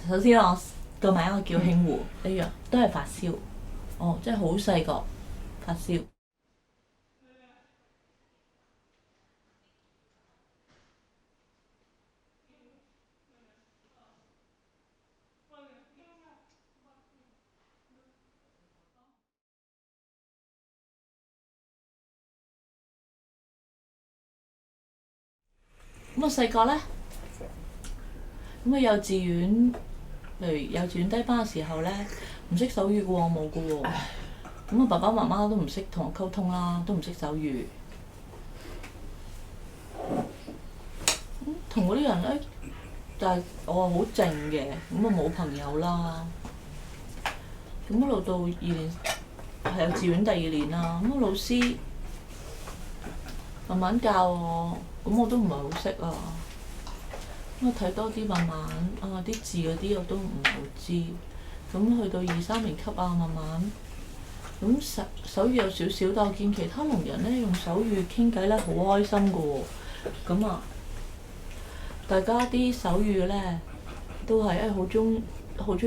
首先我個名我叫慶湖，一樣都係發燒。即係好細個發燒。咁我細個咧，咁幼稚園，例如幼稚園低班嘅時候咧，唔識手語嘅喎，我冇嘅喎。咁我爸爸媽媽都唔識同我溝通啦，都唔識手語。同嗰啲人咧，但係我係好靜嘅，咁啊冇朋友啦。咁一路到2年，係幼稚園第2年啦。咁個老師慢慢教我，咁我都唔係好識啊。咁我睇多啲，慢慢啲字嗰啲我都唔係好知。咁去到2、3年級啊，慢慢咁手語有少少，但我見其他聾人咧用手語傾偈咧好開心嘅喎。咁大家啲手語咧都係好中意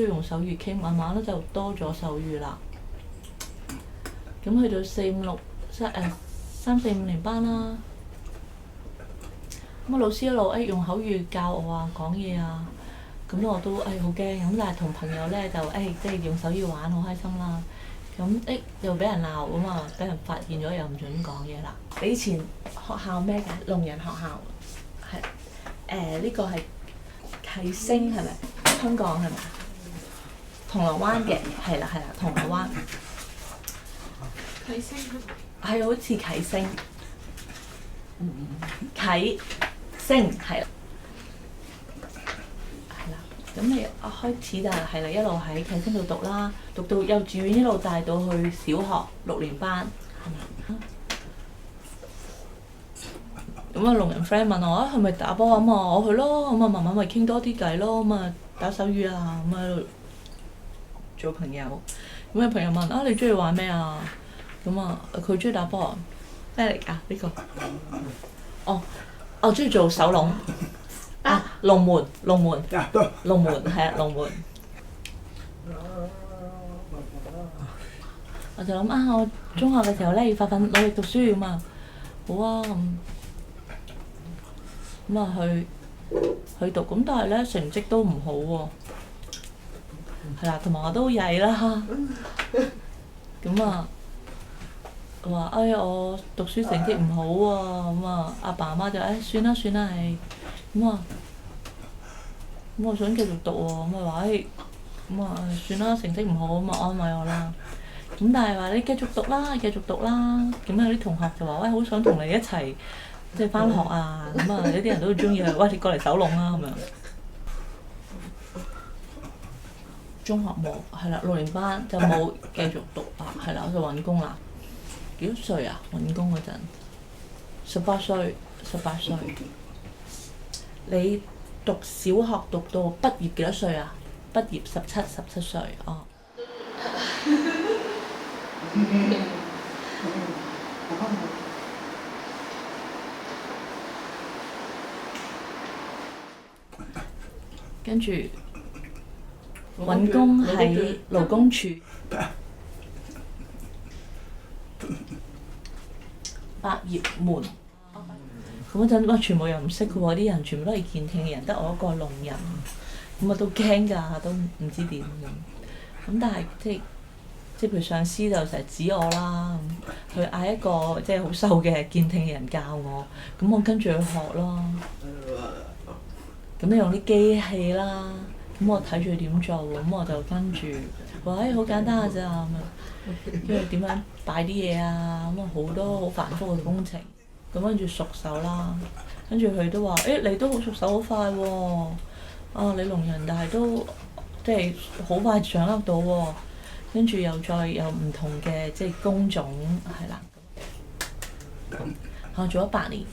用手語傾，慢慢咧就多咗手語啦。咁去到3、4、5年班啦，咁老師一路用口語教我啊，講嘢啊，咁我都好驚。咁但係同朋友咧就即係用手語玩好開心啦。咁又俾人鬧咁啊，俾人發現咗又唔準講嘢啦。你以前學校咩嘅？聾人學校係呢個係啟星係咪？香港係咪？銅鑼灣嘅係啦，銅鑼灣。啟星係好似啟星，啟星係啦，咁你一開始就係啦，一路喺啟星度讀啦，讀到幼稚園一路帶到去小學6年班，係咪？咁聾人 friend 問我係咪打波咁啊？我去咯，咁慢慢咪傾多啲偈咯，咁打手語啊，咁喺度做朋友。咁有朋友問你中意玩咩啊？咁佢中意打波，咩嚟㗎呢個？我中意做手籠。龍門係啊，龍門。我就諗我中學嘅時候咧要發奮努力讀書咁啊，好啊咁去讀，咁但係咧成績都唔好喎，係啦，同埋我都曳啦，咁我話我讀書成績唔好喎，咁阿爸阿媽就算啦係，咁我想繼續讀喎，咁話算啦，成績唔好咁安慰我啦。咁但係話你繼續讀啦，咁有啲同學就話好想同你一齊即係返學啊，咁有啲人都中意你過嚟手籠啦咁樣。中學冇係啦，6年班就冇繼續讀啦，係啦，我就揾工啦。幾多歲啊？揾工嗰陣18歲。你讀小學讀到畢業幾多歲啊？畢業17歲跟住揾工喺勞工處百業門。咁嗰陣全部人唔識嘅喎，啲人全部都係健聽嘅人，得我一個聾人，咁我都驚㗎，都唔知點咁。咁但係即係譬如上司就成日指我啦，佢嗌一個即係好瘦嘅健聽嘅人教我，咁我跟住去學咯。咁你用啲機器啦，咁我睇住佢點做，咁我就跟住話好簡單㗎咋咁樣，跟住點樣擺啲嘢啊，咁好多好繁複嘅工程。咁跟住熟手啦，跟住佢都話你都好熟手好快喎，你聾人但係都即係好快掌握到喎，跟住又再有唔同嘅即係工種係啦，做咗8年，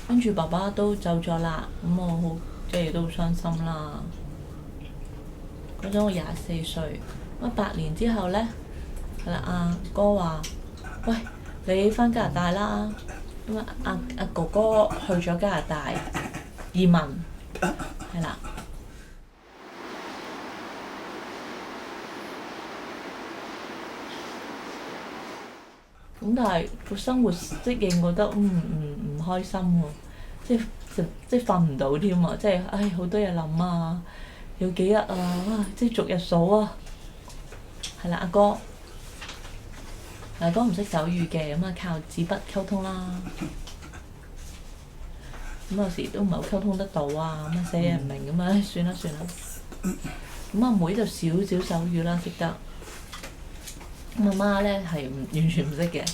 跟住爸爸都走咗啦，咁我好即係都好傷心啦。嗰陣我24歲，8年之後咧。係啦，阿哥話：喂，你返加拿大啦！咁阿哥哥去咗加拿大，移民係啦。咁但係個生活適應覺得唔開心喎，即係瞓唔到添啊！即係唉好多嘢諗啊，有幾日啊，哇！即係逐日數啊。係啦，阿哥唔識手語嘅，咁啊靠紙筆溝通啦。咁有時都唔係好溝通得到啊，咁啊寫嘢唔明咁啊，算啦。咁阿妹就少少手語啦，識得。咁阿媽咧係完全唔識嘅，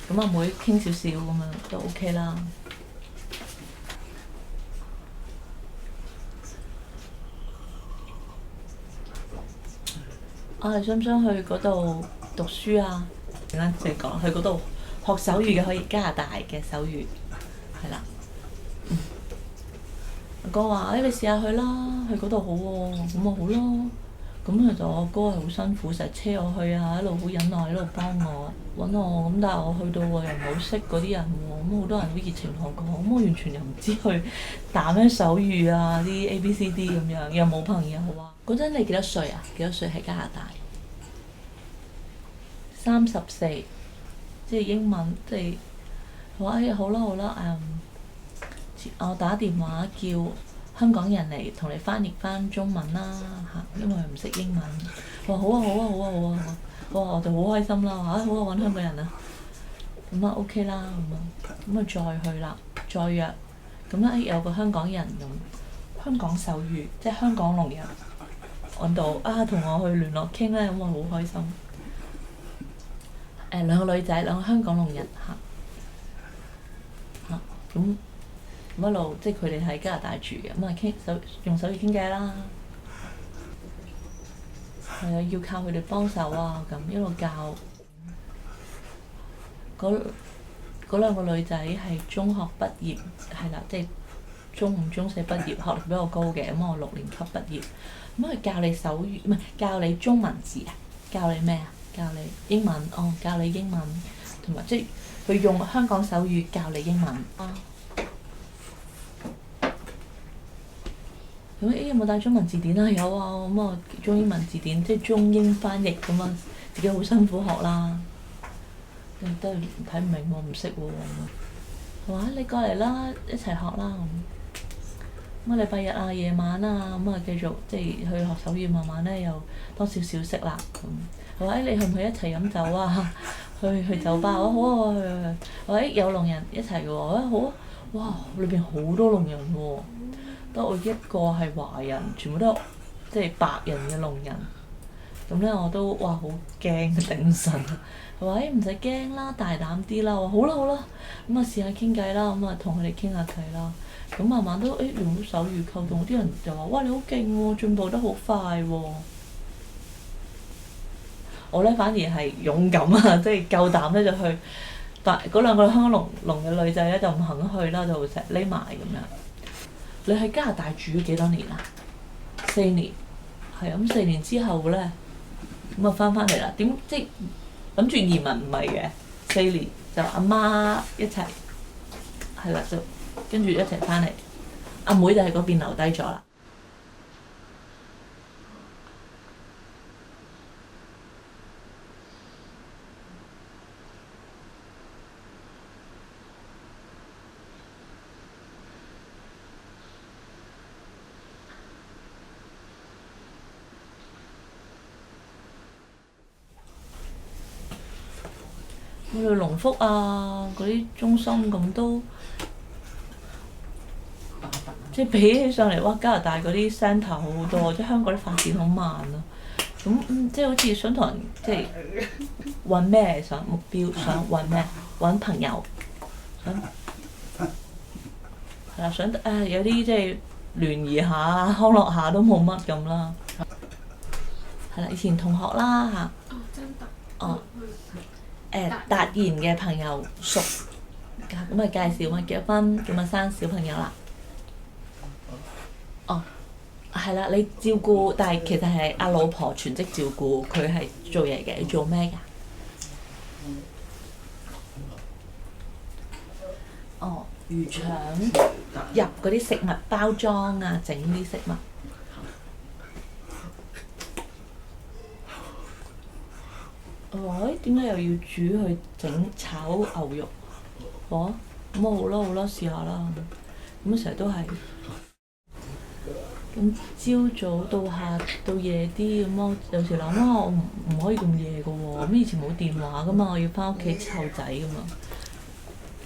咁阿妹傾少少咁樣都 OK 啦。你想唔想去嗰度讀書啊？陣間即係講去嗰度學手語嘅，可以加拿大嘅手語，係啦。阿哥話：你試下去啦，去嗰度好喎，咁咪好咯。咁其實我阿哥係好辛苦，成日車我去啊，一路好忍耐，一路幫我揾我。咁但係我去到又唔係好識嗰啲人喎，咁好多人好熱情同我講，咁我完全又唔知去打咩手語啊，啲 ABCD 咁樣，又冇朋友啊。嗰陣你幾多歲啊？幾多歲喺加拿大？34，即係英文，即係話好啦，我打電話叫香港人嚟同你翻譯翻中文啦嚇，因為佢唔識英文。我話好啊，我就好開心啦嚇，好啊揾香港人啊，咁啊 OK 啦咁啊再去啦，再約，咁啊有個香港人咁香港手語，即係香港聾人揾到啊，同我去聯絡傾咧，咁我好開心。兩個女仔，兩個香港聾人嚇，咁一路即係佢哋喺加拿大住嘅，咁啊用手語傾偈啦，係啊，要靠佢哋幫手啊，咁一路教。嗰兩個女仔係中學畢業，係啦，即係中五、中四畢業，學歷比我高嘅，咁我6年級畢業，咁佢教你手語，唔係教你中文字啊，教你咩啊？教你英文，教你英文，同埋即係佢用香港手語教你英文啊。咁有冇帶中文字典啊？有啊，咁啊中英文字典即係中英翻譯咁啊，自己好辛苦學啦。都係睇唔明喎，唔識喎。係嘛？你過嚟啦，一齊學啦咁。禮拜日啊，夜晚啊，咁啊繼續即係去學手語，慢慢咧又多少少識啦咁。係嘛？你去唔去一齊飲酒啊？去酒吧？好啊，去。係咪有聾人一齊嘅喎？好啊！哇，裏邊好多聾人喎，得我一個係華人，全部都即係白人嘅聾人。咁咧我都哇好驚頂神，係咪？唔使驚啦，大膽啲啦！我話好啦，咁啊試下傾偈啦，咁啊同佢哋傾下偈啦。咁慢慢都用到手語溝通，啲人就話：哇你好勁喎，進步得好快喎！我咧反而係勇敢啊，即係夠膽咧就去，但嗰兩個香港聾嘅女仔咧就唔肯去啦，就成日匿埋咁樣。你喺加拿大住咗幾多年啊？4年，係啊，咁4年之後咧，咁啊翻嚟啦。點即係諗住移民唔係嘅，4年就阿媽一齊，係啦，就跟住一齊翻嚟。阿妹就喺嗰邊留低咗啦。去農福啊，嗰啲中心咁都，即係比起上嚟，哇！加拿大嗰啲 centre 好好多，即係香港啲發展好慢咯。咁即係好似想同人即係揾咩想目標，想揾咩？揾朋友，想係啦，想有啲即係聯誼下、康樂下都冇乜咁啦。係啦，以前同學啦嚇。真特。哦。達賢嘅朋友熟，咁啊介紹嘛，結咗婚咁啊生小朋友啦。係啦，你照顧，但係其實係阿老婆全職照顧，佢係做嘢嘅。你做咩㗎？魚腸。入嗰啲食物包裝啊，整啲食物。我話點解又要煮去整炒牛肉？我咁啊好啦好啦，試下啦。咁成日都係咁朝早到下到夜啲咁咯。有時諗啊，我唔可以咁夜嘅喎。咁以前冇電話噶嘛，我要翻屋企湊仔噶嘛。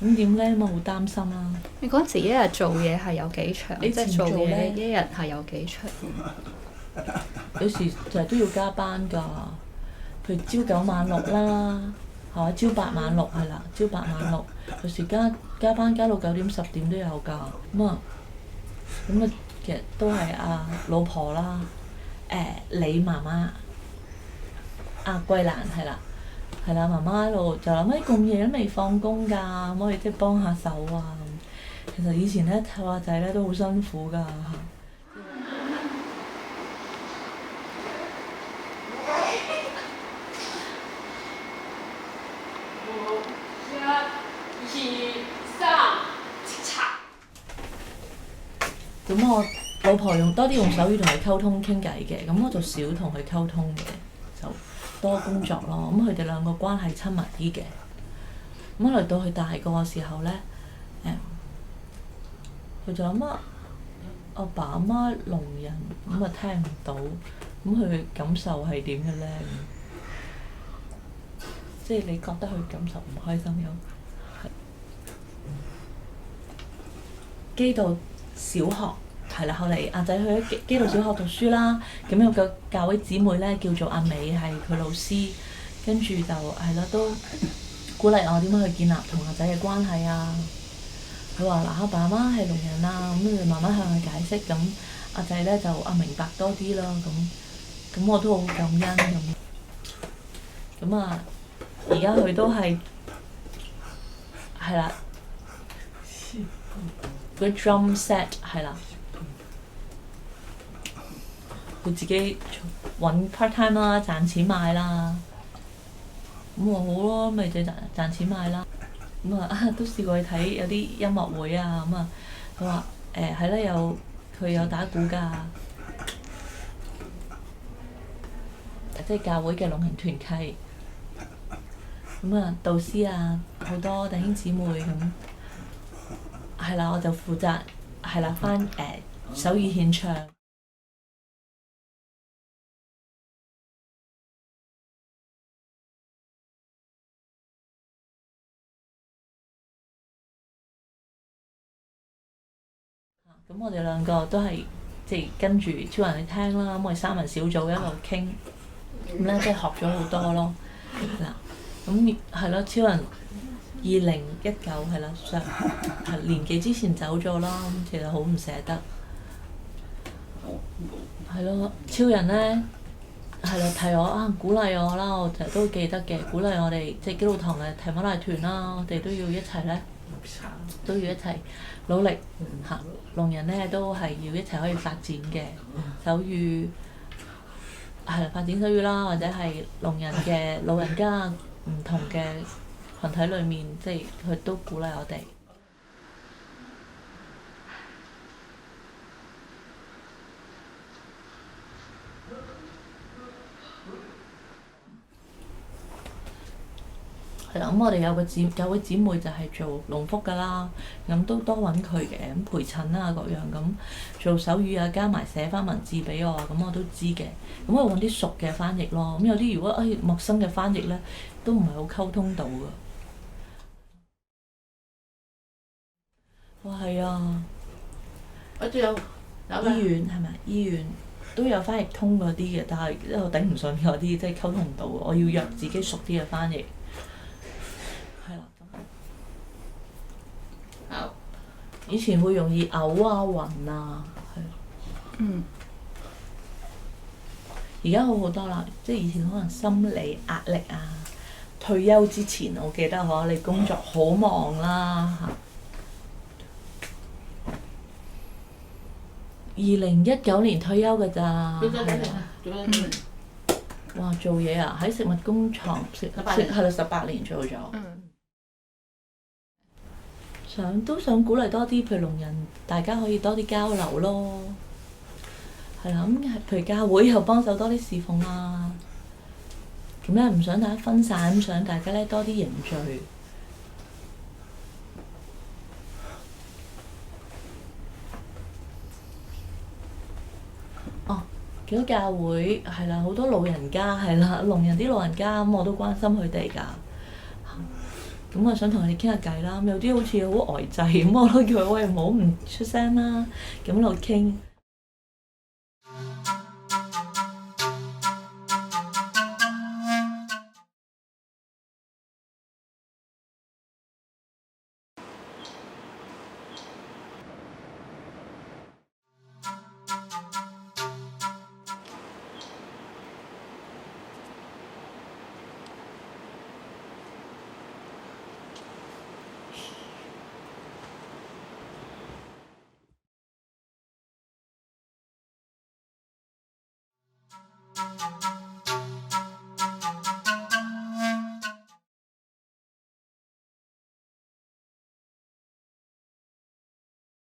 咁點咧？咁啊好擔心啦。你嗰陣時一日做嘢係有幾長？你即係做做呢嘢一日係有幾長？有時就係都要加班㗎。譬如朝九晚六啦，係嘛？朝八晚六係啦，朝八晚六。有時加班加到9點10點都有㗎。咁啊，其實都係老婆啦，你媽媽，桂蘭係啦，係啦，媽媽喺度就諗咁夜都未放工㗎，可唔可以即係幫下手啊？其實以前咧湊下仔咧都好辛苦㗎。咁我老婆多啲用手語同佢溝通傾偈嘅，咁我就少同佢溝通嘅，就多工作咯。咁佢哋兩個關係親密啲嘅。咁嚟到佢大個嘅時候咧，佢就諗啊，阿爸阿媽聾人，咁啊聽唔到，咁佢感受係點嘅咧？即係你覺得佢感受唔開心有？基道小學係啦，後嚟阿仔去咗基道小學讀書啦。咁有個教會姊妹咧叫做阿美，係佢老師，跟住就係啦，都鼓勵我點樣去建立同阿仔嘅關係啊。佢話嗱，阿爸阿媽係聾人啊，咁你慢慢向佢解釋，咁阿仔咧就明白多啲咯。咁我都好感恩咁。咁啊，而家佢都係啦。個 drum set 係啦，佢自己揾 part time 啦，賺錢買啦。咁我好咯，咪就賺錢買啦。咁都試過去睇有啲音樂會啊。咁佢話係啦，佢有打鼓㗎，即係教會嘅聾人團契。導師啊，好多弟兄姊妹咁。係啦，我就負責係啦，翻手語獻唱。咁我哋兩個都係即係跟住超人去聽啦。咁我哋3人小組一路傾，咁咧即係學咗好多咯。嗱，咁係咯，超人。2019係啦，年幾之前走咗啦，咁其實好唔捨得。係咯，超人咧係啦，提我鼓勵我啦，我成日都記得嘅，鼓勵我哋即係基督堂嘅提摩太團啦，我哋都要一齊咧，都要一齊努力嚇。聾人咧都係要一齊可以發展嘅手語，係啦，發展手語啦，或者係聾人嘅老人家唔同嘅群體裏面，即係佢都鼓勵我哋。係啦，咁我哋有個教會姊妹就係做農福㗎啦，咁都多揾佢嘅，咁陪診啊各樣咁做手語啊，加埋寫翻文字俾我，咁我都知嘅。咁我揾啲熟嘅翻譯咯，咁有啲如果陌生嘅翻譯咧，都唔係好溝通到㗎。哇，係啊！我仲有醫院係咪？醫院都有翻譯通嗰啲嘅，但係我頂唔順嗰啲，即係溝通唔到。我要約自己熟啲嘅翻譯。係啦。好。以前會容易嘔啊、暈啊，係。嗯。而家好好多啦，即係以前可能心理壓力啊，退休之前我記得你工作好忙啦嚇。2019年退休㗎咋，係啊。哇！做嘢啊，喺食物工廠係啦，18年做咗。都想鼓勵多啲，譬如聾人，大家可以多啲交流咯。係啦，咁譬如教會又幫手多啲侍奉啊，咁咧唔想大家分散，咁想大家咧多啲凝聚。哦，見到教會係啦，好多老人家係啦，聾人啲老人家咁我都關心佢哋㗎。咁我想同佢哋傾下偈啦，有啲好似好呆滯咁，我都叫佢喂唔好唔出聲啦，咁喺度傾。